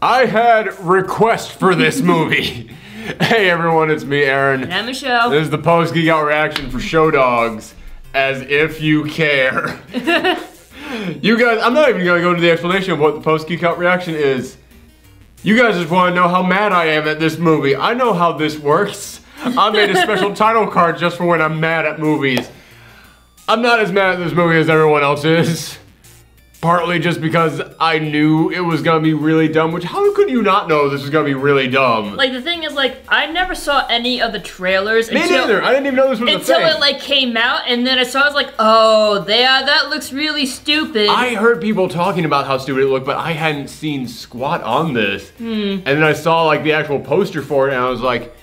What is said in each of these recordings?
I had request for this movie. Hey everyone, it's me, Aaron. And I'm Michelle. This is the post Geekout reaction for Show Dogs, as if you care. You guys, I'm not even gonna go into the explanation of what the post Geekout reaction is. You guys just wanna know how mad I am at this movie. I know how this works. I made a special title card just for when I'm mad at movies. I'm not as mad at this movie as everyone else is. Partly just because I knew it was gonna be really dumb, which how could you not know this was gonna be really dumb? Like, the thing is, like, I never saw any of the trailers Me neither. I didn't even know this was a thing. Until it, like, came out, and then I saw it, I was like, oh, yeah, that looks really stupid. I heard people talking about how stupid it looked, but I hadn't seen squat on this. And then I saw, like, the actual poster for it, and I was like,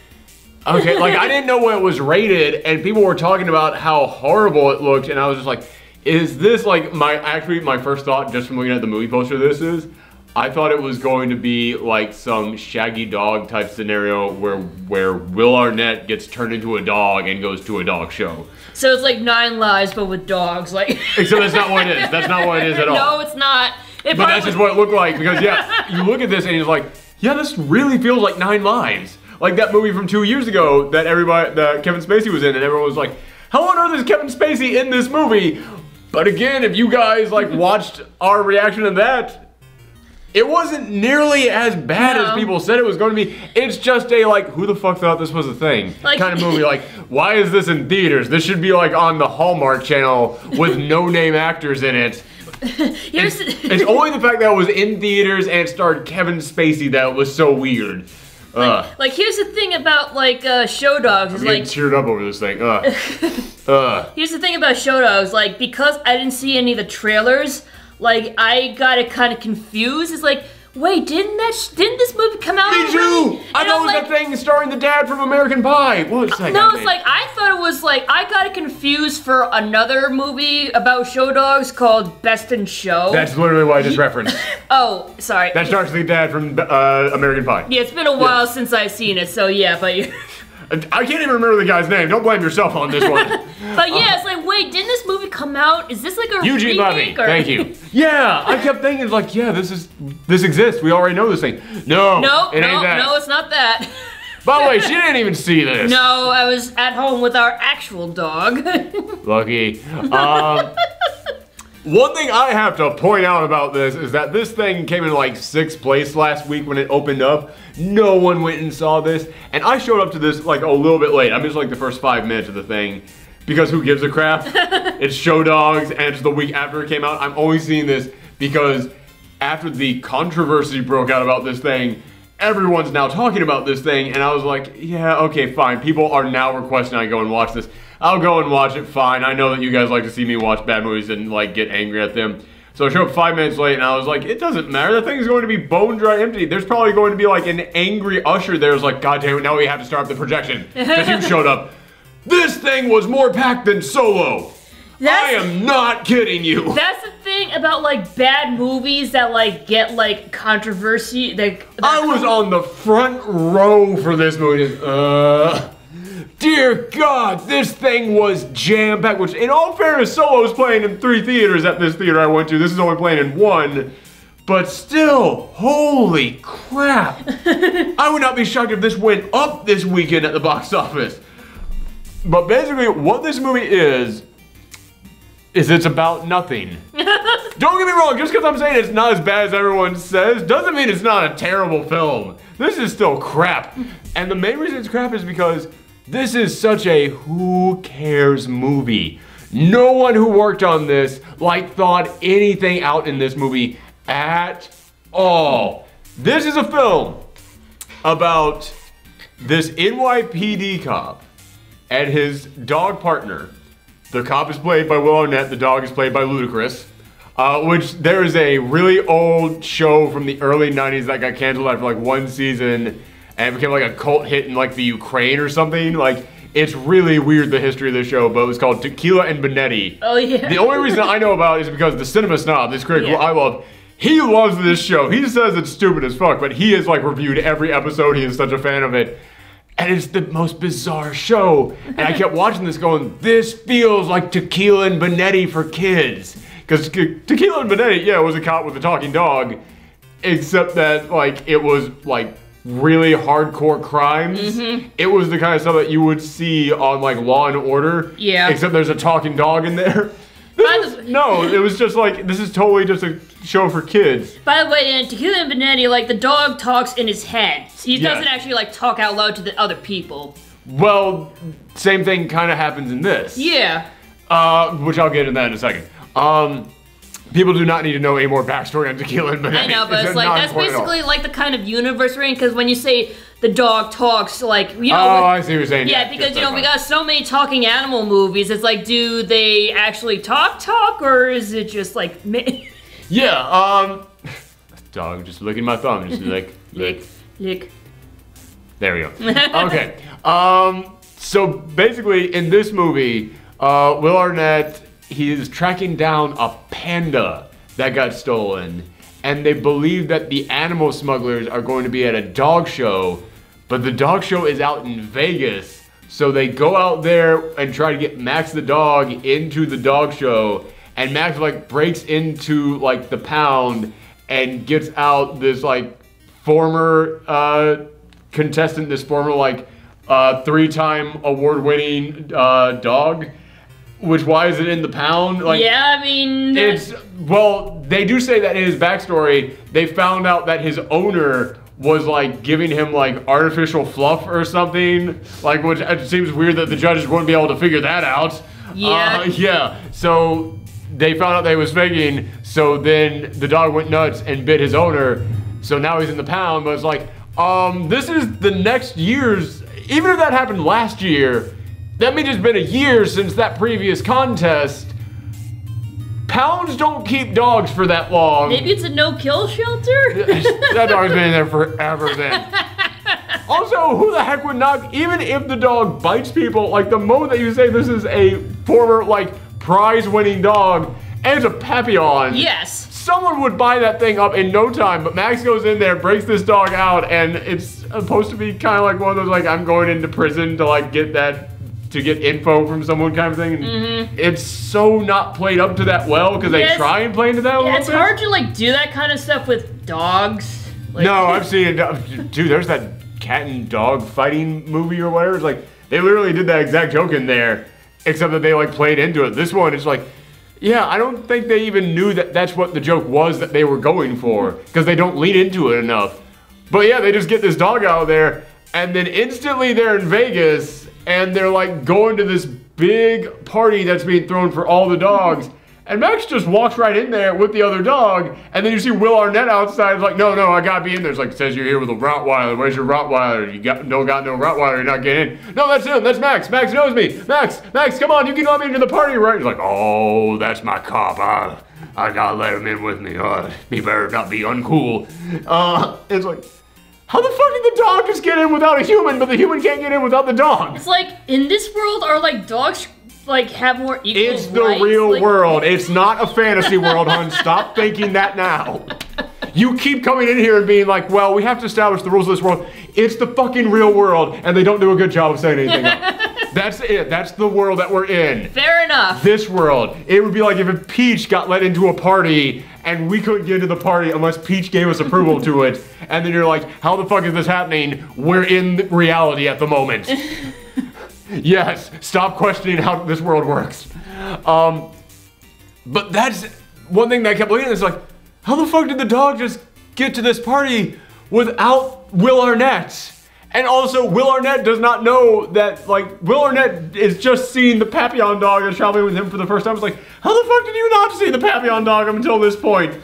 okay, like, I didn't know what it was rated, and people were talking about how horrible it looked, and I was just like, is this like my first thought just from looking at the movie poster this is, I thought it was going to be like some Shaggy Dog type scenario where Will Arnett gets turned into a dog and goes to a dog show. So it's like 9 Lives but with dogs, like. Except that's not what it is. That's not what it is at all. No, it's not. But that's just what it looked like, because yeah, you look at this and you're like, yeah, this really feels like 9 Lives. Like that movie from 2 years ago that Kevin Spacey was in, and everyone was like, how on earth is Kevin Spacey in this movie? But again, if you guys like watched our reaction to that, it wasn't nearly as bad as people said it was going to be. It's just a like, who the fuck thought this was a thing like, kind of movie. Like, why is this in theaters? This should be like on the Hallmark Channel with no-name actors in it. It's only the fact that it was in theaters and it starred Kevin Spacey that was so weird. Like, here's the thing about, like, Show Dogs. Is I'm like, teared up over this thing. Here's the thing about Show Dogs. Like, because I didn't see any of the trailers, like, I got it kind of confused. It's like, wait, didn't this movie come out already? Me too! I thought it was that thing starring the dad from American Pie. What's that? No, it's like, I thought it was like, I got it confused for another movie about Show Dogs called Best in Show. That's literally what I just referenced. Oh, sorry. That stars the dad from American Pie. Yeah, it's been a while since I've seen it, so yeah, but you. I can't even remember the guy's name. Don't blame yourself on this one. But yeah, it's like, wait, didn't this movie come out? Is this like a Eugene Levy, remake? Or? thank you. Yeah, I kept thinking like, yeah, this exists. We already know this thing. No, it ain't that. No, it's not that. By the way, she didn't even see this. No, I was at home with our actual dog. Lucky. One thing I have to point out about this is that this thing came in like 6th place last week when it opened up. No one went and saw this. And I showed up to this like a little bit late. I missed like the first 5 minutes of the thing. Because who gives a crap? It's Show Dogs and it's the week after it came out. I'm only seeing this because after the controversy broke out about this thing, everyone's now talking about this thing. And I was like, yeah, okay, fine. People are now requesting I go and watch this. I'll go and watch it, fine. I know that you guys like to see me watch bad movies and like get angry at them. So I showed up 5 minutes late and I was like, it doesn't matter. The thing's going to be bone dry empty. There's probably going to be like an angry usher there who's like, God damn it, now we have to start up the projection. Because you showed up. This thing was more packed than Solo. I am not kidding you. That's the thing about like bad movies that like get like controversy. I was on the front row for this movie. Dear God, this thing was jam-packed, which in all fairness, Solo's playing in 3 theaters at this theater I went to. This is only playing in 1. But still, holy crap. I would not be shocked if this went up this weekend at the box office. But basically, what this movie is it's about nothing. Don't get me wrong, just because I'm saying it's not as bad as everyone says, doesn't mean it's not a terrible film. This is still crap. And the main reason it's crap is because this is such a who cares movie. No one who worked on this like thought anything out in this movie at all. This is a film about this NYPD cop and his dog partner. The cop is played by Will Arnett, the dog is played by Ludacris. Which there is a really old show from the early 90s that got canceled after like 1 season and it became like a cult hit in like the Ukraine or something. Like, it's really weird, the history of this show, but it was called Tequila and Bonetti. Oh yeah. The only reason I know about it is because the Cinema Snob, this critic who I love, he loves this show. He says it's stupid as fuck, but he has like reviewed every episode. He is such a fan of it. And it's the most bizarre show. And I kept watching this going, this feels like Tequila and Bonetti for kids. Because Tequila and Bonetti, yeah, it was a cop with a talking dog. except that like it was like really hardcore crimes. It was the kind of stuff that you would see on like Law and Order. Yeah. Except there's a talking dog in there. No, it was just like, this is totally just a show for kids. By the way, in Tequila and Benetti, like the dog talks in his head. He doesn't actually like talk out loud to the other people. Well, same thing kind of happens in this. Yeah. Which I'll get into that in a second. People do not need to know any more backstory on Tequila and Benetti. I know, but it's like, that's basically like the kind of universe we're in, because when you say the dog talks, like, you know. Oh, I see what you're saying. Yeah, because, you know, we got so many talking animal movies. It's like, do they actually talk, or is it just like. Yeah, dog just licking my thumb, just lick. Lick. There we go. Okay. So basically, in this movie, Will Arnett, he is tracking down a panda that got stolen, and they believe that the animal smugglers are going to be at a dog show, but the dog show is out in Vegas, so they go out there and try to get Max the dog into the dog show, and Max like breaks into like the pound and gets out this like former contestant, this former like 3-time award-winning dog. Which, why is it in the pound? Like, yeah, I mean... It's, well, they do say that in his backstory, they found out that his owner was, like, giving him, like, artificial fluff or something. Like, which it seems weird that the judges wouldn't be able to figure that out. Yeah. Yeah, so they found out that he was faking, so then the dog went nuts and bit his owner. So now he's in the pound, but it's like, this is the next year's... Even if that happened last year... That means it's been a year since that previous contest. Pounds don't keep dogs for that long. Maybe it's a no-kill shelter? That dog's been in there forever then. Also, who the heck would not, even if the dog bites people, like the moment that you say this is a former, like, prize-winning dog, and it's a Papillon. Yes. Someone would buy that thing up in no time, but Max goes in there, breaks this dog out, and it's supposed to be kind of like one of those, like, I'm going into prison to, like, get that... to get info from someone kind of thing. And it's so not played up to that well because they try and play into that a little bit. It's hard to like do that kind of stuff with dogs. Like, no, I've seen it. Dude, there's that cat and dog fighting movie or whatever. It's like they literally did that exact joke in there, except that they like played into it. This one is like, yeah, I don't think they even knew that that's what the joke was that they were going for because they don't lean into it enough. But yeah, they just get this dog out of there and then instantly they're in Vegas. And they're like going to this big party that's being thrown for all the dogs. And Max just walks right in there with the other dog. And then you see Will Arnett outside. It's like, no, I gotta be in there. It's like, it says you're here with a Rottweiler. Where's your Rottweiler? You got no Rottweiler. You're not getting in. No, that's him. That's Max. Max knows me. Max, come on. You can let me into the party, right? He's like, oh, that's my cop. I gotta let him in with me. He better not be uncool. It's like, how the fuck did the dog just get in without a human, but the human can't get in without the dog? It's like, in this world, are like dogs like have more equal It's the rights? real like, world. It's not a fantasy world, hun. Stop thinking that now. You keep coming in here and being like, well, we have to establish the rules of this world. It's the fucking real world, and they don't do a good job of saying anything else. That's it. That's the world that we're in. Fair enough. This world. It would be like if Peach got let into a party and we couldn't get into the party unless Peach gave us approval to it. And then you're like, how the fuck is this happening? We're in reality at the moment. Yes, stop questioning how this world works. But that's one thing that I kept looking at. It's like, how the fuck did the dog just get to this party without Will Arnett? And also, Will Arnett does not know that, like, Will Arnett is just seeing the Papillon dog and traveling with him for the first time. It's like, how the fuck did you not see the Papillon dog until this point?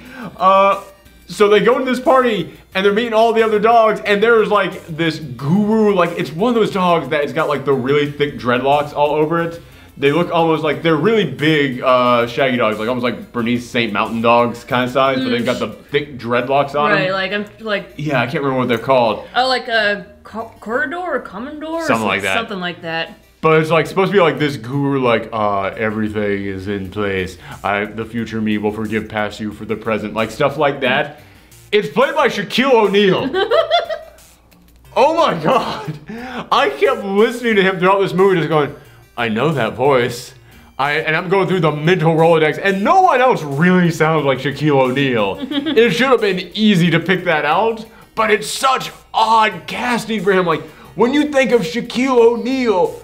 So they go to this party, and they're meeting all the other dogs, and there's, like, this guru, like, it's one of those dogs that has got, like, the really thick dreadlocks all over it. They look almost like, they're really big, shaggy dogs, like, almost like Bernese St. Mountain dogs kind of size, but they've got the thick dreadlocks on them. Right, like, I'm, like... Yeah, I can't remember what they're called. Oh, like a corridor or commodore? Something like that. Something like that. But it's like supposed to be like this guru, like, everything is in place. The future me will forgive past you for the present. Like stuff like that. It's played by Shaquille O'Neal. Oh my God. I kept listening to him throughout this movie just going, I know that voice. And I'm going through the mental Rolodex, and no one else really sounds like Shaquille O'Neal. It should have been easy to pick that out, but it's such odd casting for him. Like, when you think of Shaquille O'Neal,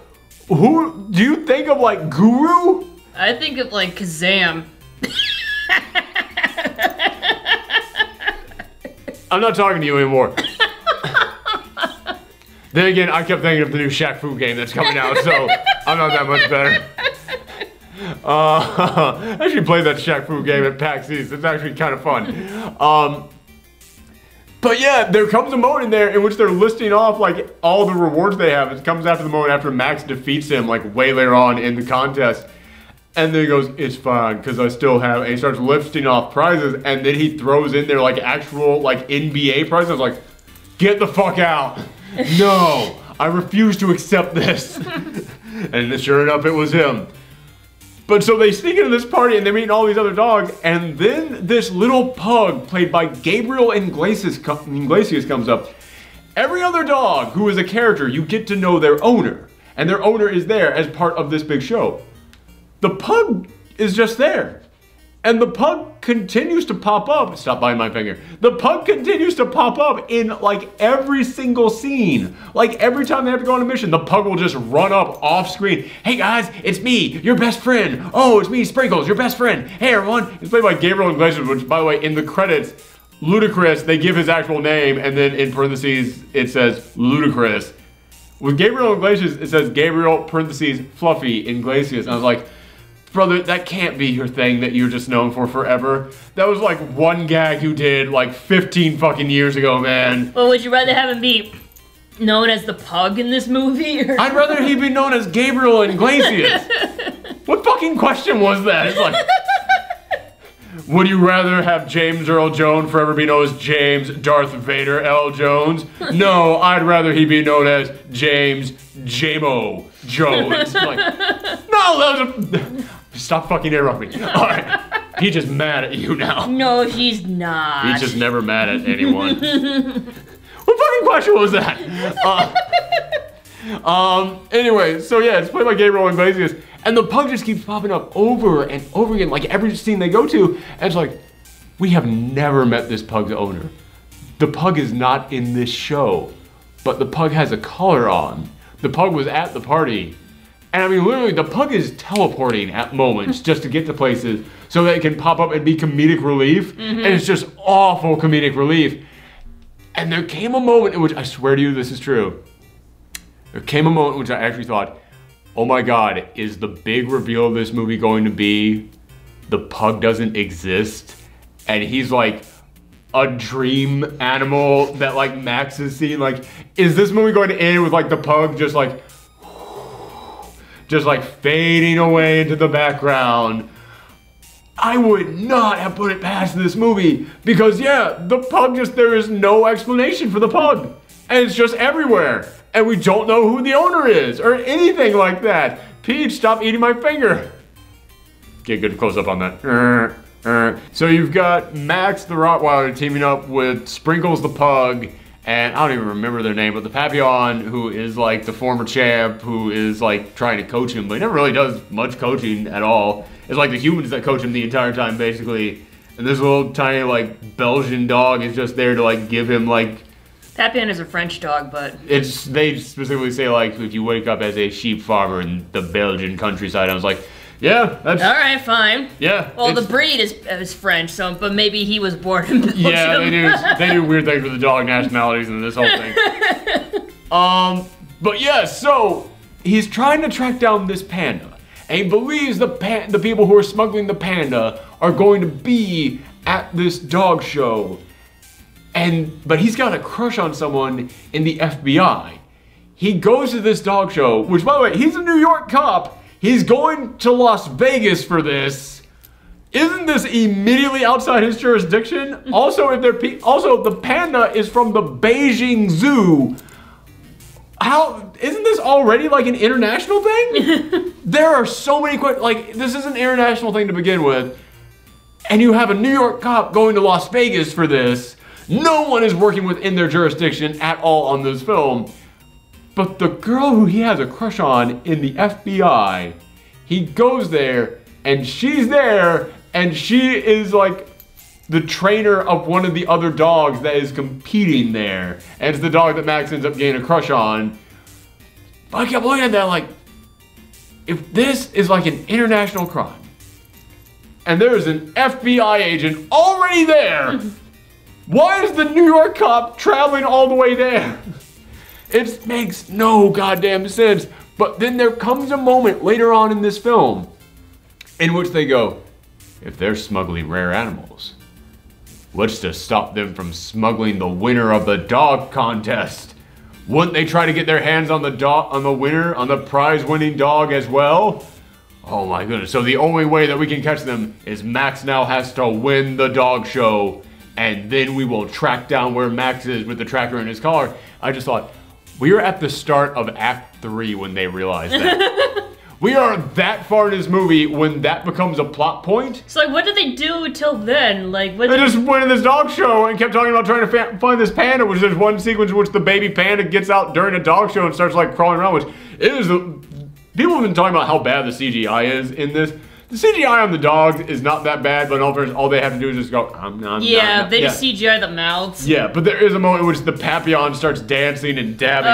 who do you think of, like, Guru? I think of, like, Kazam. I'm not talking to you anymore. Then again, I kept thinking of the new Shaq Fu game that's coming out, so I'm not that much better. I actually played that Shaq Fu game at PAX East. It's actually kind of fun. But yeah, there comes a moment in there in which they're listing off like all the rewards they have. It comes after the moment after Max defeats him like way later on in the contest. And then he goes, it's fine, because I still have, and he starts listing off prizes, and then he throws in there like actual like NBA prizes. I was like, get the fuck out. No, I refuse to accept this. And sure enough, it was him. But so they sneak into this party and they're meeting all these other dogs, and then this little pug played by Gabriel Iglesias comes up. Every other dog who is a character, you get to know their owner, and their owner is there as part of this big show. The pug is just there. And the pug continues to pop up. Stop biting my finger. The pug continues to pop up in like every single scene. Like every time they have to go on a mission, the pug will just run up off screen. Hey guys, it's me, your best friend. Oh, it's me, Sprinkles, your best friend. Hey everyone. It's played by Gabriel Iglesias, which by the way, in the credits, Ludacris, they give his actual name, and then in parentheses, it says Ludacris. With Gabriel Iglesias, it says Gabriel, parentheses, Fluffy Iglesias. And I was like, brother, that can't be your thing that you're just known for forever. That was like one gag you did like 15 fucking years ago, man. Well, would you rather have him be known as the pug in this movie? Or? I'd rather he be known as Gabriel Iglesias. What fucking question was that? It's like, would you rather have James Earl Jones forever be known as James Darth Vader L. Jones? No, I'd rather he be known as James Jamo Jones. Like, no, that was a... Stop fucking interrupting me. All right. He's just mad at you now. No, he's not. He's just never mad at anyone. What fucking question was that? Anyway, so yeah, it's played by Gabriel Iglesias, and the pug just keeps popping up over and over again, like every scene they go to, and it's like, we have never met this pug's owner. The pug is not in this show, but the pug has a collar on. The pug was at the party. And I mean, literally, the pug is teleporting at moments just to get to places so that it can pop up and be comedic relief. Mm-hmm. And it's just awful comedic relief. And there came a moment in which, I swear to you, this is true. There came a moment in which I actually thought, oh my God, is the big reveal of this movie going to be the pug doesn't exist? And he's like a dream animal that like Max has seen? Like, is this movie going to end with like the pug just like fading away into the background? I would not have put it past this movie because yeah, the pug there is no explanation for the pug. And it's just everywhere. And we don't know who the owner is or anything like that. Peach, stop eating my finger. Get good close up on that. So you've got Max the Rottweiler teaming up with Sprinkles the pug, and I don't even remember their name, but the Papillon, who is like the former champ, who is like trying to coach him, but he never really does much coaching at all. It's like the humans that coach him the entire time, basically. And this little tiny like Belgian dog is just there to like give him like... Papillon is a French dog, but... they specifically say like, if you wake up as a sheep farmer in the Belgian countryside, I was like, yeah, that's... All right, fine. Yeah. Well, the breed is French, so but maybe he was born in Belgium. Yeah, they do weird things with the dog nationalities and this whole thing. But yeah, so he's trying to track down this panda, and he believes the people who are smuggling the panda are going to be at this dog show, but he's got a crush on someone in the FBI. He goes to this dog show, which by the way, he's a New York cop. He's going to Las Vegas for this. Isn't this immediately outside his jurisdiction? Also, the panda is from the Beijing Zoo. Isn't this already like an international thing? There are so many like this is an international thing to begin with, and you have a New York cop going to Las Vegas for this. No one is working within their jurisdiction at all on this film. But the girl who he has a crush on in the FBI, he goes there, and she's there, and she is like the trainer of one of the other dogs that is competing there. And it's the dog that Max ends up getting a crush on. But I kept looking at that like, if this is like an international crime, and there is an FBI agent already there, why is the New York cop traveling all the way there? It makes no goddamn sense. But then there comes a moment later on in this film in which they go, if they're smuggling rare animals, what's to stop them from smuggling the winner of the dog contest? Wouldn't they try to get their hands on the dog, on the winner, on the prize-winning dog as well? Oh my goodness, so the only way that we can catch them is Max now has to win the dog show, and then we will track down where Max is with the tracker in his collar. I just thought, we are at the start of Act 3 when they realize that. We are that far in this movie when that becomes a plot point. So like, what did they do until then? Like, what? They just went to this dog show and kept talking about trying to find this panda, which there's one sequence in which the baby panda gets out during a dog show and starts like crawling around, which it is, people have been talking about how bad the CGI is in this. The CGI on the dogs is not that bad, but in all they have to do is just go, they just CGI the mouths. Yeah, but there is a moment in which the Papillon starts dancing and dabbing,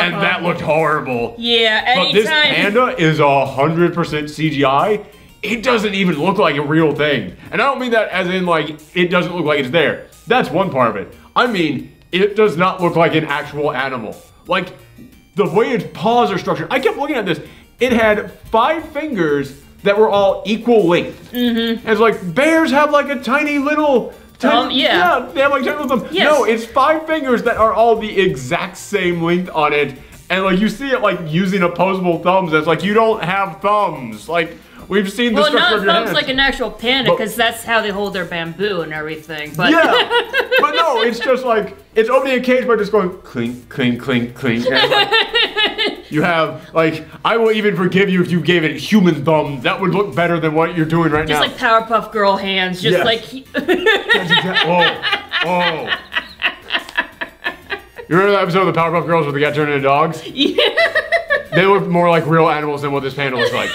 and that looked horrible. Yeah, anytime. But this panda is 100% CGI. It doesn't even look like a real thing. And I don't mean that as in like, it doesn't look like it's there. That's one part of it. I mean, it does not look like an actual animal. Like, the way its paws are structured. I kept looking at this. It had 5 fingers that were all equal length. Mm-hmm. It's like, bears have like a tiny little... yeah, they have like tiny little thumb. Yes. No, it's 5 fingers that are all the exact same length on it. And like, you see it like using opposable thumbs. It's like, you don't have thumbs. Like, we've seen the structure of your hands. Well, not thumbs like an actual panda, because that's how they hold their bamboo and everything. But yeah, but no, it's just like, it's opening a cage by just going clink, clink, clink, clink. And like, you have, like, I will even forgive you if you gave it human thumbs. That would look better than what you're doing right now. Just like Powerpuff Girl hands, just like... oh. You remember that episode of the Powerpuff Girls where they got turned into dogs? Yeah. They look more like real animals than what this panda looks like.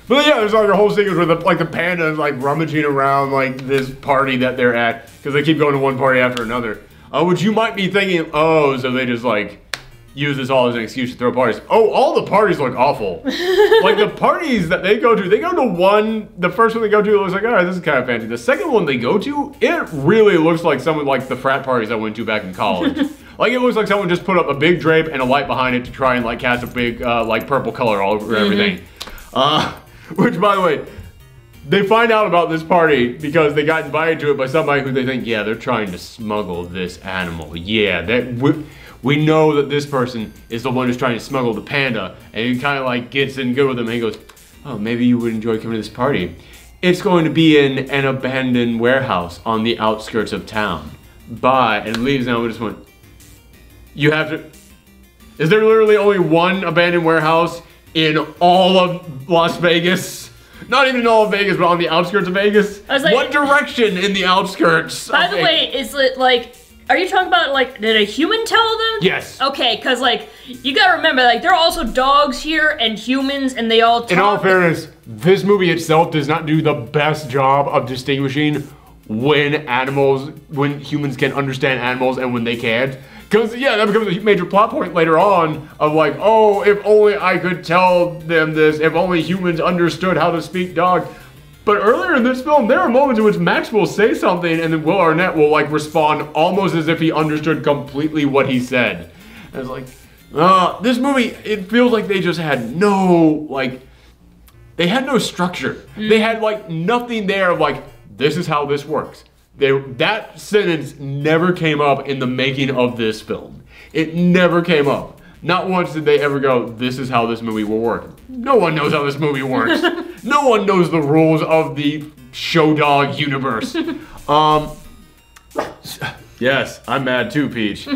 But yeah, there's like a whole sequence where the panda is like rummaging around like this party that they're at, because they keep going to one party after another. Which you might be thinking, oh, so they just like use this all as an excuse to throw parties. Oh, all the parties look awful. Like the parties that they go to one, the first one they go to, it looks like, all right, this is kind of fancy. The second one they go to, it really looks like some of like the frat parties I went to back in college. Like it looks like someone just put up a big drape and a light behind it to try and like cast a big like purple color all over everything. Which, by the way, they find out about this party because they got invited to it by somebody who they think, yeah, they're trying to smuggle this animal. Yeah, we know that this person is the one who's trying to smuggle the panda. And he kind of like gets in good with them and he goes, oh, maybe you would enjoy coming to this party. It's going to be in an abandoned warehouse on the outskirts of town. Bye. And leaves, and I just went, you have to... Is there literally only one abandoned warehouse in all of Las Vegas? Not even in all of Vegas, but on the outskirts of Vegas? I was like, what direction in the outskirts? By the way, is it like, are you talking about like, did a human tell them? Yes. Okay, because like, you gotta remember, like, there are also dogs here and humans, and they all talk. In all fairness, this movie itself does not do the best job of distinguishing when humans can understand animals and when they can't. Because, yeah, that becomes a major plot point later on of like, oh, if only I could tell them this, if only humans understood how to speak dog. But earlier in this film, there are moments in which Max will say something and then Will Arnett will like respond almost as if he understood completely what he said. And it's like, this movie, it feels like they just had no, like, they had no structure. They had like nothing there of like, this is how this works. That sentence never came up in the making of this film. It never came up. Not once did they ever go, this is how this movie will work. No one knows how this movie works. No one knows the rules of the show dog universe. Yes, I'm mad too, Peach. So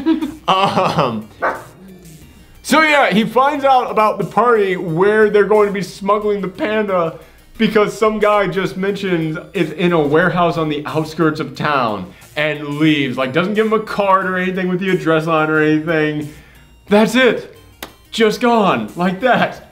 yeah, he finds out about the party where they're going to be smuggling the panda because some guy just mentions it's in a warehouse on the outskirts of town and leaves. Like, doesn't give him a card or anything with the address on or anything. That's it. Just gone, like that.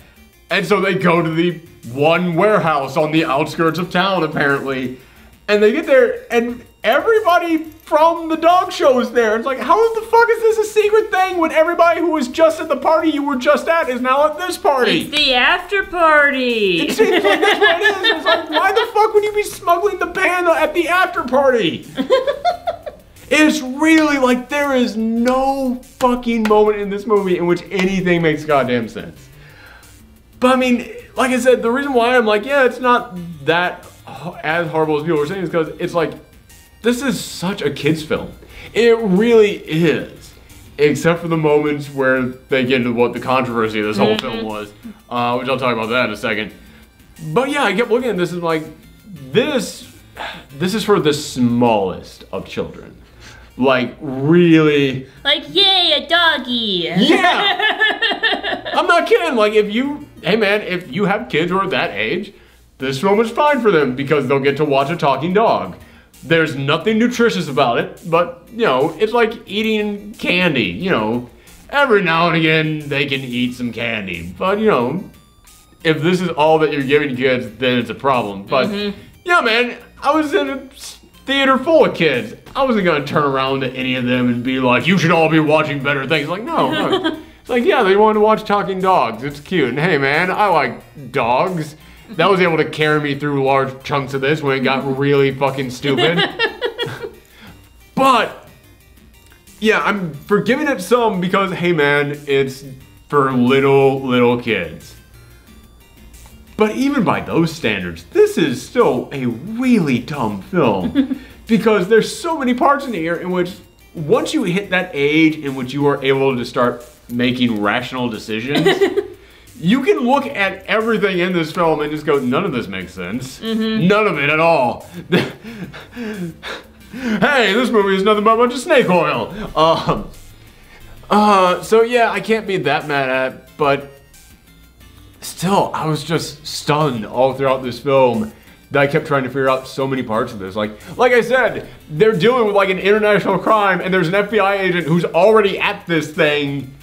And so they go to the one warehouse on the outskirts of town, apparently. And they get there, and everybody from the dog show is there. It's like, how the fuck is this a secret thing when everybody who was just at the party you were just at is now at this party? It's the after party. It seems like that's what it is. It's like, why the fuck would you be smuggling the panda at the after party? It's really like there is no fucking moment in this movie in which anything makes goddamn sense. But I mean, like I said, the reason why I'm like, yeah, it's not that as horrible as people were saying is because it's like, this is such a kid's film. It really is. Except for the moments where they get into what the controversy of this whole film was, which I'll talk about that in a second. But yeah, I kept looking at this and like, this is for the smallest of children. Like, really. Like, yay, a doggy. Yeah! I'm not kidding. Like, hey man, if you have kids who are that age, this film is fine for them because they'll get to watch a talking dog. There's nothing nutritious about it, but, you know, it's like eating candy, you know. Every now and again, they can eat some candy. But, you know, if this is all that you're giving kids, then it's a problem. But, yeah, man, I was in a theater full of kids. I wasn't going to turn around to any of them and be like, you should all be watching better things. Like, no. It's like, yeah, they wanted to watch talking dogs. It's cute. And, hey, man, I like dogs. That was able to carry me through large chunks of this when it got really fucking stupid. But, yeah, I'm forgiving it some because, hey man, it's for little kids. But even by those standards, this is still a really dumb film. Because there's so many parts in here in which, once you hit that age in which you are able to start making rational decisions, you can look at everything in this film and just go, none of this makes sense. None of it at all. Hey, this movie is nothing but a bunch of snake oil. So yeah, I can't be that mad at it, but still, I was just stunned all throughout this film that I kept trying to figure out so many parts of this. Like I said, they're dealing with like an international crime and there's an FBI agent who's already at this thing,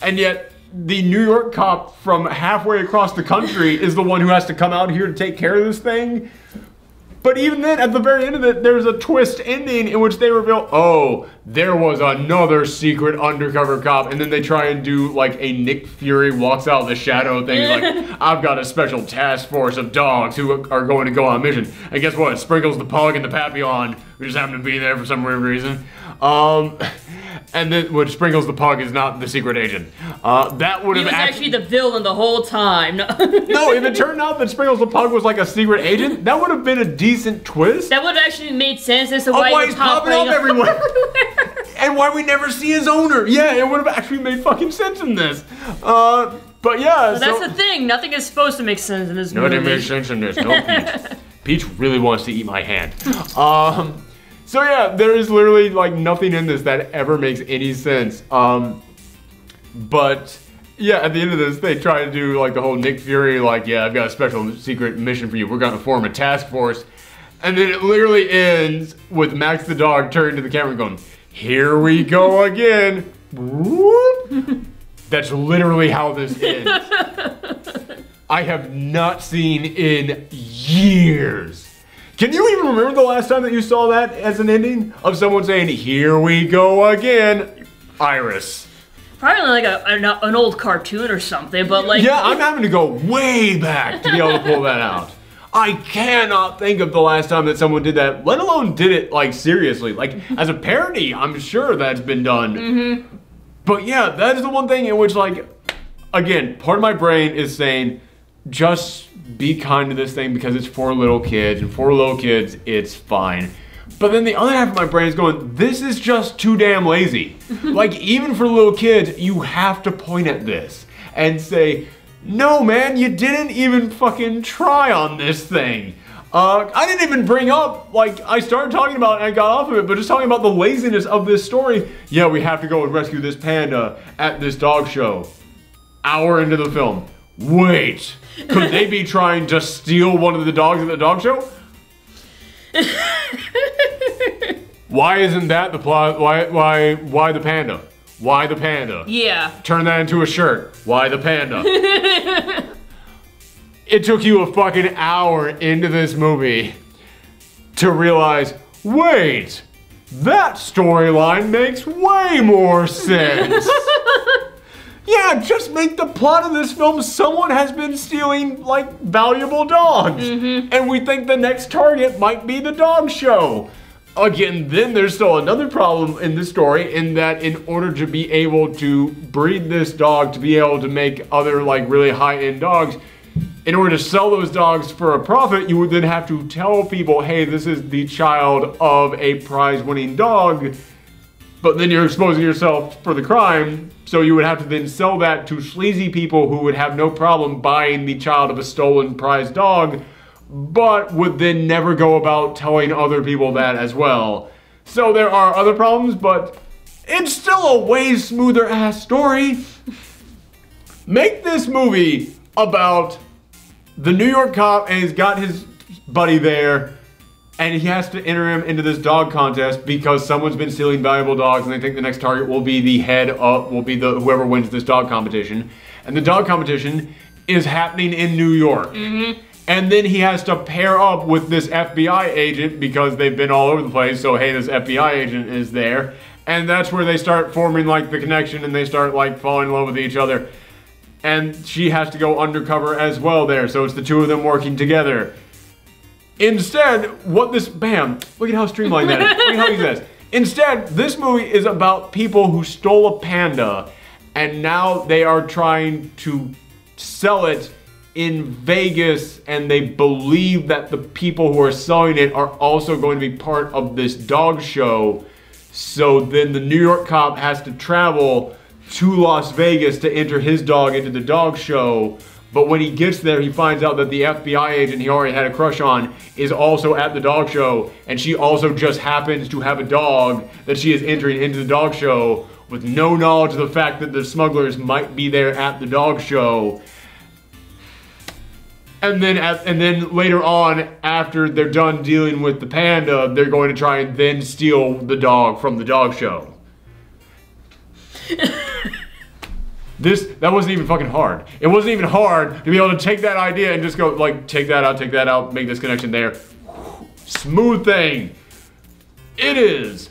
and yet the New York cop from halfway across the country is the one who has to come out here to take care of this thing. But even then, at the very end of it, there's a twist ending in which they reveal, oh, there was another secret undercover cop, and then they try and do like a Nick Fury walks out of the shadow thing, like, I've got a special task force of dogs who are going to go on a mission. And guess what? Sprinkles the pug and the Papillon, who just happen to be there for some weird reason. And then, which Sprinkles the pug is not the secret agent. That would have actually the villain the whole time. No, if it turned out that Sprinkles the pug was like a secret agent, that would have been a decent twist. That would have actually made sense as to why he's popping up everywhere. And why we never see his owner. Yeah, it would have actually made fucking sense in this. But yeah, well, that's the thing. Nothing is supposed to make sense in this movie. Nothing makes sense in this. No, Peach. Peach really wants to eat my hand. So yeah, there is literally like nothing in this that ever makes any sense. But yeah, at the end of this, they try to do like the whole Nick Fury, like, yeah, I've got a special secret mission for you. We're gonna form a task force. And then it literally ends with Max the dog turning to the camera and going, here we go again. Whoop. That's literally how this ends. I have not seen in years. Can you even remember the last time that you saw that as an ending? Of someone saying, here we go again, Iris. Probably like an old cartoon or something, but like... Yeah, I'm having to go way back to be able to pull that out. I cannot think of the last time that someone did that, let alone did it like seriously. Like as a parody, I'm sure that's been done. But yeah, that is the one thing in which like, again, part of my brain is saying, just be kind to this thing because it's for little kids, and for little kids, it's fine. But then the other half of my brain is going, this is just too damn lazy. Like, even for little kids, you have to point at this and say, no, man, you didn't even fucking try on this thing. I didn't even bring up, like, I started talking about it and I got off of it, but just talking about the laziness of this story. Yeah, we have to go and rescue this panda at this dog show. Hour into the film. Wait, could they be trying to steal one of the dogs at the dog show? Why isn't that the plot? Why the panda? Why the panda? Yeah. Turn that into a shirt. Why the panda? it took you a fucking hour into this movie to realize, wait, that storyline makes way more sense. Yeah, just make the plot of this film someone has been stealing, like, valuable dogs. And we think the next target might be the dog show. Again, then there's still another problem in this story in that in order to be able to breed this dog, to be able to make other, like, really high-end dogs, in order to sell those dogs for a profit, you would then have to tell people, hey, this is the child of a prize-winning dog, but then you're exposing yourself for the crime, so you would have to then sell that to sleazy people who would have no problem buying the child of a stolen prize dog, but would then never go about telling other people that as well. So there are other problems, but it's still a way smoother ass story. Make this movie about the New York cop and he's got his buddy there and he has to enter him into this dog contest because someone's been stealing valuable dogs and they think the next target will be the head of, whoever wins this dog competition. And the dog competition is happening in New York. And then he has to pair up with this FBI agent because they've been all over the place. So, hey, this FBI agent is there. And that's where they start forming, like, the connection and they start, like, falling in love with each other. And she has to go undercover as well there. So it's the two of them working together. Instead, bam, look at how streamlined that is. Look at how easy that is. Instead, this movie is about people who stole a panda and now they are trying to sell it in Vegas, and they believe that the people who are selling it are also going to be part of this dog show. So then the New York cop has to travel to Las Vegas to enter his dog into the dog show. But when he gets there, he finds out that the FBI agent he already had a crush on is also at the dog show, and she also just happens to have a dog that she is entering into the dog show with no knowledge of the fact that the smugglers might be there at the dog show. And then later on, after they're done dealing with the panda, they're going to try and then steal the dog from the dog show. That wasn't even fucking hard. It wasn't even hard to be able to take that idea and just go, like, take that out, make this connection there. Smooth thing. It is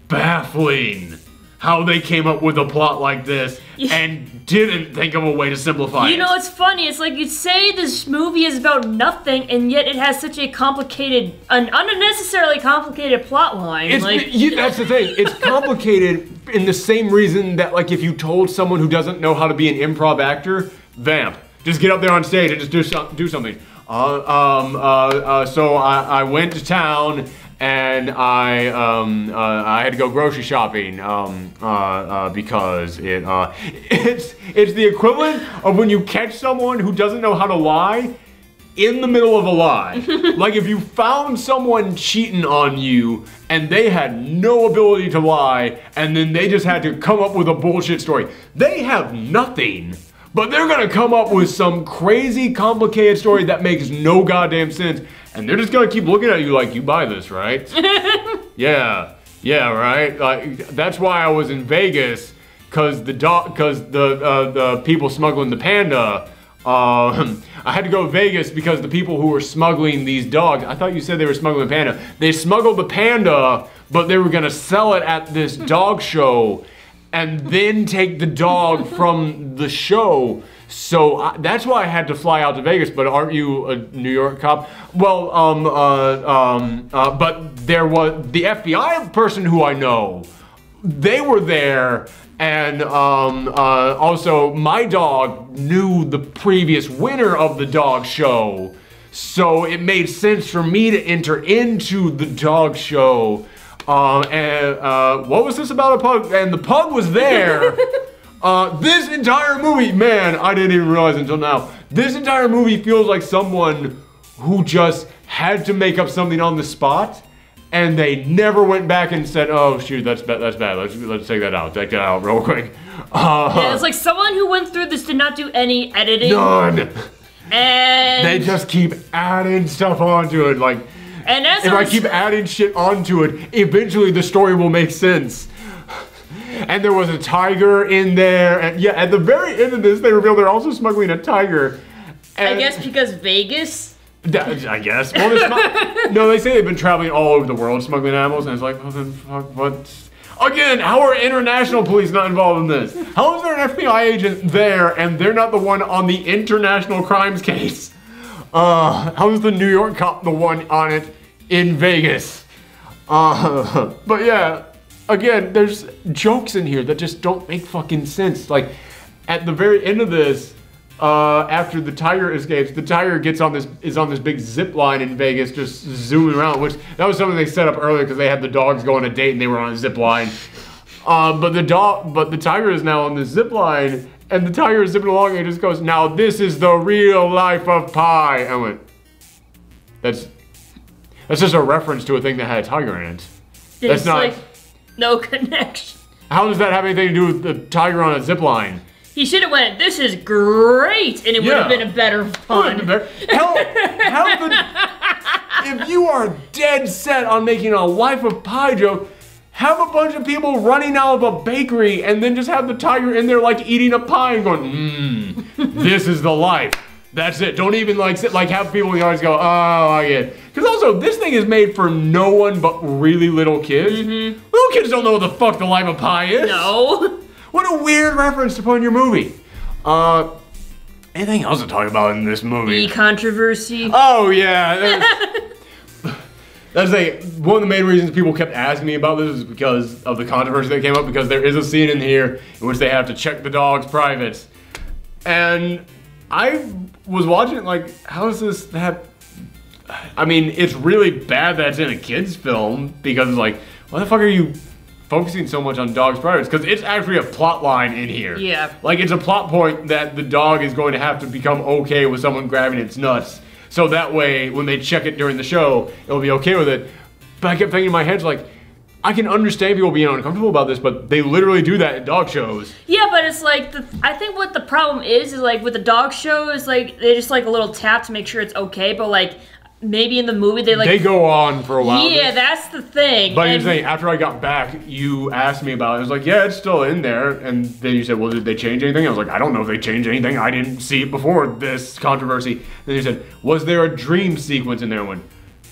baffling how they came up with a plot like this and didn't think of a way to simplify it. You know, it's funny. It's like you'd say this movie is about nothing, and yet it has such a complicated, an unnecessarily complicated plot line. That's the thing. It's complicated in the same reason that, like, if you told someone who doesn't know how to be an improv actor, vamp, just get up there on stage and just do something. So I went to town and I had to go grocery shopping because it's the equivalent of when you catch someone who doesn't know how to lie in the middle of a lie. Like if you found someone cheating on you and they had no ability to lie and then they just had to come up with a bullshit story. They have nothing, but they're gonna come up with some crazy complicated story that makes no goddamn sense. And they're just gonna keep looking at you like, you buy this, right? Yeah, right? Like, that's why I was in Vegas, cause the people smuggling the panda, I had to go to Vegas because the people who were smuggling these dogs, I thought you said they were smuggling the panda. They smuggled the panda, but they were gonna sell it at this dog show and then take the dog from the show. So that's why I had to fly out to Vegas, but aren't you a New York cop? Well, but there was the FBI person who I know, they were there, and also my dog knew the previous winner of the dog show, so it made sense for me to enter into the dog show. And what was this about a pug? And the pug was there. This entire movie, man, I didn't even realize until now. This entire movie feels like someone who just had to make up something on the spot, and they never went back and said, "Oh shoot, that's bad. Let's take that out. Take that out real quick." Yeah, it's like someone who went through this did not do any editing. None. And they just keep adding stuff onto it, like. And if I keep adding shit onto it, eventually the story will make sense. And there was a tiger in there, and yeah, at the very end of this, they revealed they're also smuggling a tiger. I guess because Vegas. I guess. Well, no, they say they've been traveling all over the world smuggling animals, and it's like, well, then, what? Again, how are international police not involved in this? How is there an FBI agent there, and they're not the one on the international crimes case? How is the New York cop the one on it in Vegas? But yeah, again, there's jokes in here that just don't make fucking sense. Like, at the very end of this, after the tiger escapes, the tiger is on this big zip line in Vegas, just zooming around, which that was something they set up earlier because they had the dogs go on a date and they were on a zip line. But the tiger is now on the zip line, and the tiger is zipping along and it just goes, "Now this is the real life of Pi." I went, that's just a reference to a thing that had a tiger in it. That's not, like, no connection. How does that have anything to do with the tiger on a zip line? He should have went, "This is great," and it would have been a better pun. Hell, if you are dead set on making a Life of Pi joke, have a bunch of people running out of a bakery and then just have the tiger in there like eating a pie and going, this is the life. That's it. Don't even like sit, like have people in the audience go, "Oh, I get it." Because also, this thing is made for no one but really little kids. Little kids don't know what the fuck the Life of Pi is. No. What a weird reference to put in your movie. Anything else to talk about in this movie? The controversy. Oh yeah. That's like one of the main reasons people kept asking me about this is because of the controversy that came up, because there is a scene in here in which they have to check the dog's privates. And I was watching it like, how is this that? I mean, it's really bad that it's in a kid's film, because it's like, why the fuck are you focusing so much on dogs' privates? Because it's actually a plot line in here. Yeah. Like, it's a plot point that the dog is going to have to become okay with someone grabbing its nuts. So that way, when they check it during the show, it'll be okay with it. But I kept thinking in my head, like, I can understand people being uncomfortable about this, but they literally do that in dog shows. Yeah, but it's like, I think what the problem is like, with the dog shows, like, they just like a little tap to make sure it's okay, but like, maybe in the movie they go on for a while. Yeah, that's the thing. But you're saying, after I got back, you asked me about it. I was like, yeah, it's still in there. And then you said, well, did they change anything? I was like, I don't know if they changed anything. I didn't see it before this controversy. Then you said, was there a dream sequence in there? I went,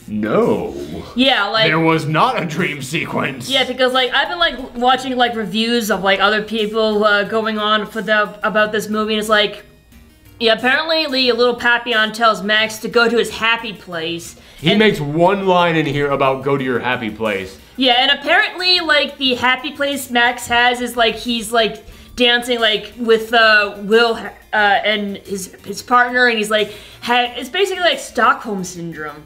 no. Yeah, like, there was not a dream sequence. Yeah, because like I've been like watching like reviews of like other people going on for about this movie, and it's like, yeah, apparently little Papillon tells Max to go to his happy place. He makes one line in here about go to your happy place. Yeah, and apparently like the happy place Max has is like he's like dancing like with Will and his partner, and he's like it's basically like Stockholm syndrome.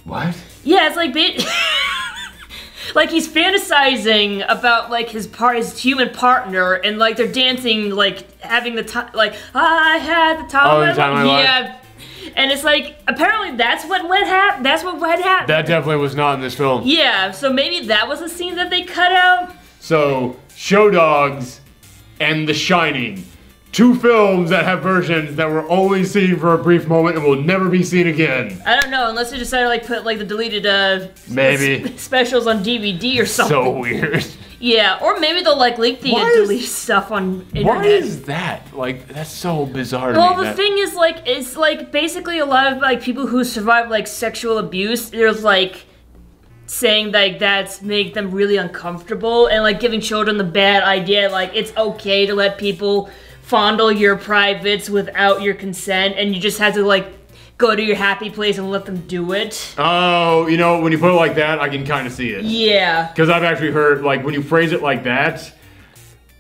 What? Yeah, it's like like he's fantasizing about like his human partner, and like they're dancing, like having the time, like I had the time of my life. Yeah, and it's like apparently that's what happened. That's what happened. That definitely was not in this film. Yeah, so maybe that was a scene that they cut out. So Show Dogs and The Shining. Two films that have versions that were only seen for a brief moment and will never be seen again. I don't know, unless they decided to like put like the deleted maybe specials on DVD or something. So weird. Yeah, or maybe they'll like leak the deleted stuff on internet. Why is that? Like, that's so bizarre to me. Well, the thing is like, it's like basically a lot of like people who survive like sexual abuse, there's like saying like that's make them really uncomfortable, and like giving children the bad idea like it's okay to let people fondle your privates without your consent, and you just have to like go to your happy place and let them do it. Oh, you know, when you put it like that, I can kind of see it. Yeah. Because I've actually heard, like, when you phrase it like that,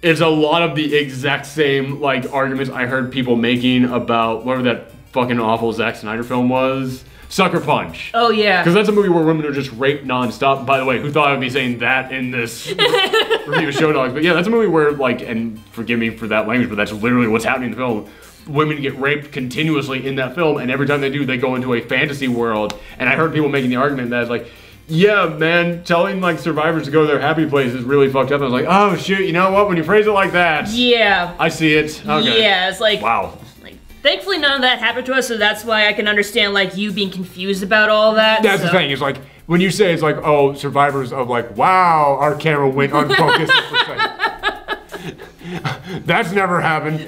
it's a lot of the exact same, like, arguments I heard people making about whatever that fucking awful Zack Snyder film was. Sucker Punch. Oh, yeah. Because that's a movie where women are just raped nonstop. By the way, who thought I'd be saying that in this review of Show Dogs? But yeah, that's a movie where, like, and forgive me for that language, but that's literally what's happening in the film. Women get raped continuously in that film, and every time they do, they go into a fantasy world. And I heard people making the argument that it's like, yeah, man, telling, like, survivors to go to their happy place is really fucked up. And I was like, oh, shoot, you know what? When you phrase it like that. Yeah. I see it. Okay. Yeah, it's like. Wow. Thankfully, none of that happened to us, so that's why I can understand, like, you being confused about all that. That's the thing, is like, when you say it's like, oh, survivors of like, wow, our camera went unfocused for a second. That's never happened.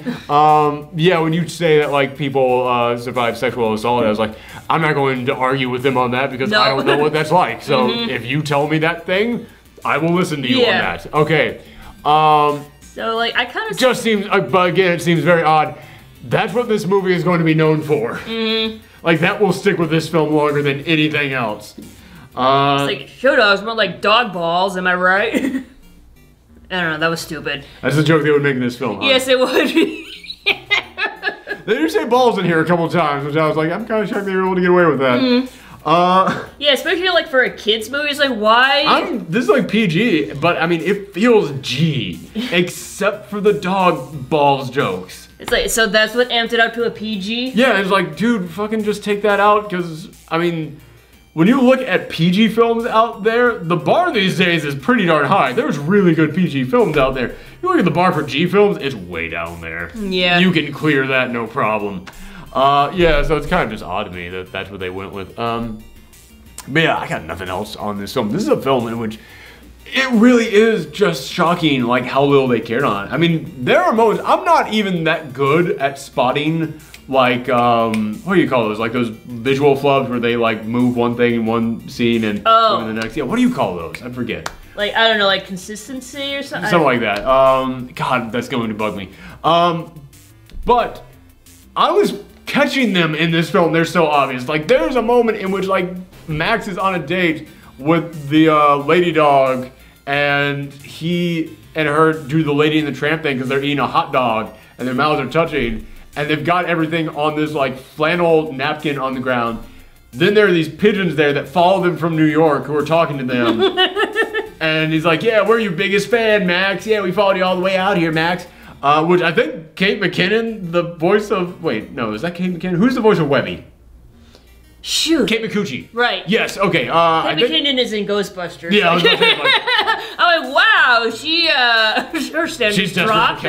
Yeah, when you say that like people survive sexual assault, I was like, I'm not going to argue with them on that because I don't know what that's like. So if you tell me that thing, I will listen to you on that. Okay. So like I kind of just seems, but again, it seems very odd. That's what this movie is going to be known for. Like that will stick with this film longer than anything else. It's like show dogs more like dog balls. Am I right? I don't know. That was stupid. That's the joke they would make in this film. Huh? Yes, it would. They do say balls in here a couple times, which I was like, I'm kind of shocked they were able to get away with that. Yeah, especially like for a kids movie, it's like why? This is like PG, but I mean it feels G, except for the dog balls jokes. It's like so that's what amped it up to a PG. Yeah, it's like, dude, fucking just take that out, because I mean, when you look at PG films out there, the bar these days is pretty darn high. There's really good PG films out there. You look at the bar for G films, it's way down there. Yeah, you can clear that no problem. Yeah, so it's kind of just odd to me that that's what they went with. But yeah, I got nothing else on this film. This is a film in which it really is just shocking, like, how little they cared on it. I mean, there are moments, I'm not even that good at spotting, like, what do you call those? Like those visual flubs where they, like, move one thing in one scene and move in the next. Yeah, what do you call those? I forget. Like, I don't know, like consistency or something? Something like that. God, that's going to bug me. But I was catching them in this film. They're so obvious. Like, there's a moment in which, like, Max is on a date with the lady dog, and he and her do the Lady and the Tramp thing because they're eating a hot dog and their mouths are touching, and they've got everything on this, like, flannel napkin on the ground. Then there are these pigeons there that follow them from New York who are talking to them. And he's like, yeah, we're your biggest fan, Max. Yeah, we followed you all the way out here, Max. Which I think Kate McKinnon, the voice of... Wait, no, is that Kate McKinnon? Who's the voice of Webby? Shoot. Kate McCucci. Right. Yes, okay. Kate McKinnon is in Ghostbusters. Yeah, I was going to say, like... I'm like, wow, her standards dropped.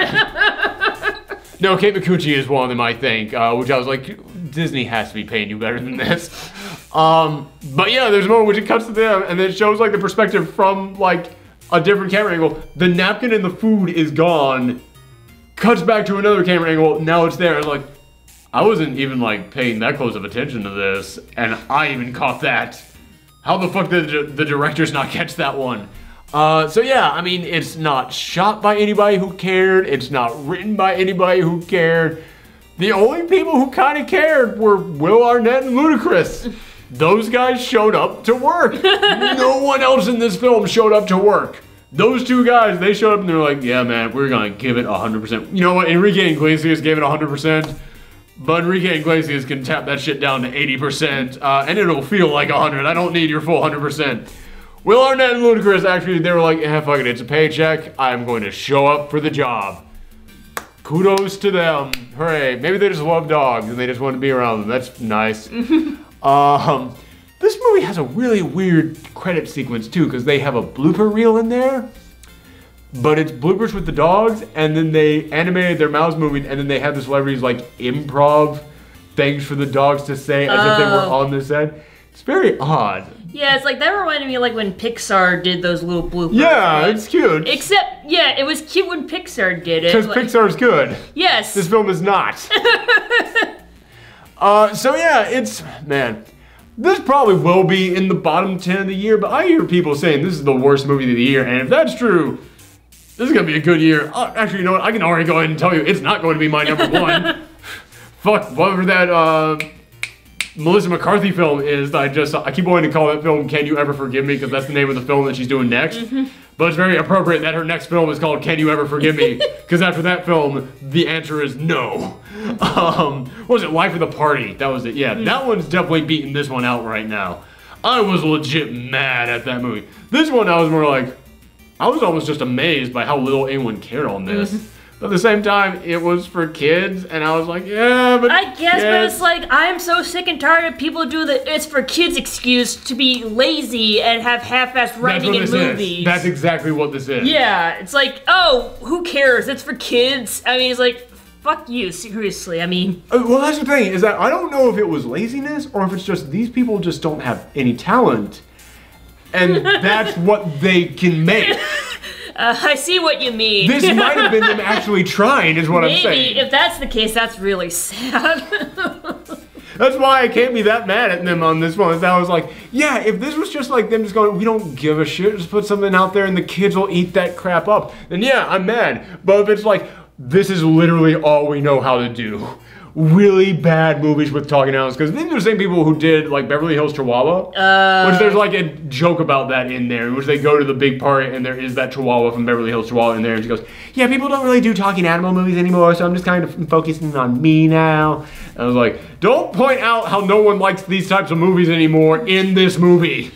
No, Kate McCucci is one of them, I think, which I was like, Disney has to be paying you better than this. But yeah, there's a moment which it cuts to them, and then it shows, like, the perspective from, like, a different camera angle. The napkin and the food is gone. Cuts back to another camera angle, now it's there. I was like, I wasn't even like paying that close of attention to this, and I even caught that. How the fuck did the directors not catch that one? So yeah, I mean, it's not shot by anybody who cared, it's not written by anybody who cared. The only people who kind of cared were Will Arnett and Ludacris. Those guys showed up to work. No one else in this film showed up to work. Those two guys, they showed up and they're like, yeah, man, we're going to give it 100%. You know what? Enrique Iglesias gave it 100%, but Enrique Iglesias can tap that shit down to 80%, and it'll feel like 100. I don't need your full 100%. Will Arnett and Ludacris, actually, they were like, yeah, fuck it, it's a paycheck. I'm going to show up for the job. Kudos to them. Hooray. Maybe they just love dogs and they just want to be around them. That's nice. This movie has a really weird credit sequence too, because they have a blooper reel in there, but it's bloopers with the dogs, and then they animated their mouths moving, and then they had the celebrities like improv things for the dogs to say as if they were on the set. It's very odd. Yeah, it's like, that reminded me of like when Pixar did those little bloopers. Yeah, right? It's cute. Except, yeah, it was cute when Pixar did it. Because like, Pixar's good. Yes. This film is not. So yeah, it's, man, this probably will be in the bottom 10 of the year, but I hear people saying this is the worst movie of the year, and if that's true, this is going to be a good year. Actually, you know what? I can already go ahead and tell you it's not going to be my number one. Fuck, whatever that Melissa McCarthy film is, I keep wanting to call that film Can You Ever Forgive Me, because that's the name of the film that she's doing next. But it's very appropriate that her next film is called Can You Ever Forgive Me, because after that film, the answer is no. What was it, Life of the Party? That was it, yeah. That one's definitely beating this one out right now. I was legit mad at that movie. This one, I was more like, I was almost just amazed by how little anyone cared on this. But at the same time, it was for kids, and I was like, yeah, but I guess, but it's like, I'm so sick and tired of people do the it's for kids excuse to be lazy and have half-assed writing in movies. That's exactly what this is. Yeah, it's like, oh, who cares? It's for kids. I mean, it's like, fuck you, seriously, I mean. Well, that's the thing, is that I don't know if it was laziness or if it's just these people just don't have any talent. And that's what they can make. I see what you mean. This might have been them actually trying, is what I'm saying. Maybe. If that's the case, that's really sad. That's why I can't be that mad at them on this one. I was like, yeah, if this was just like them just going, we don't give a shit, just put something out there and the kids will eat that crap up, then yeah, I'm mad. But if it's like, this is literally all we know how to do. Really bad movies with talking animals, because these are the same people who did like Beverly Hills Chihuahua, which there's like a joke about that in there, in which they go to the big party and there is that Chihuahua from Beverly Hills Chihuahua in there, and she goes, yeah, people don't really do talking animal movies anymore, so I'm just kind of focusing on me now. And I was like, don't point out how no one likes these types of movies anymore in this movie.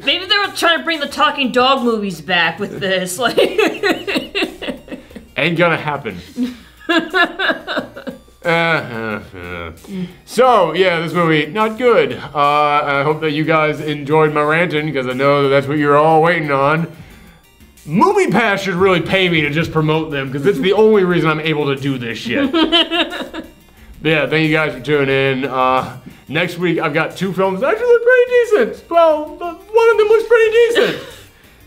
Maybe they were trying to bring the talking dog movies back with this, like. Ain't gonna happen. So, yeah, this movie, not good. I hope that you guys enjoyed my ranting, because I know that that's what you're all waiting on. Movie Pass should really pay me to just promote them, because it's the only reason I'm able to do this shit. Yeah, thank you guys for tuning in. Next week, I've got 2 films that actually look pretty decent. Well, one of them looks pretty decent.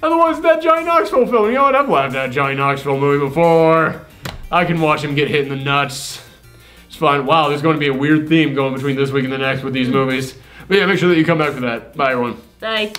Otherwise, that Johnny Knoxville film. You know what? I've laughed at that Johnny Knoxville movie before. I can watch him get hit in the nuts. It's fine. Wow, there's going to be a weird theme going between this week and the next with these movies. But yeah, make sure that you come back for that. Bye, everyone. Bye.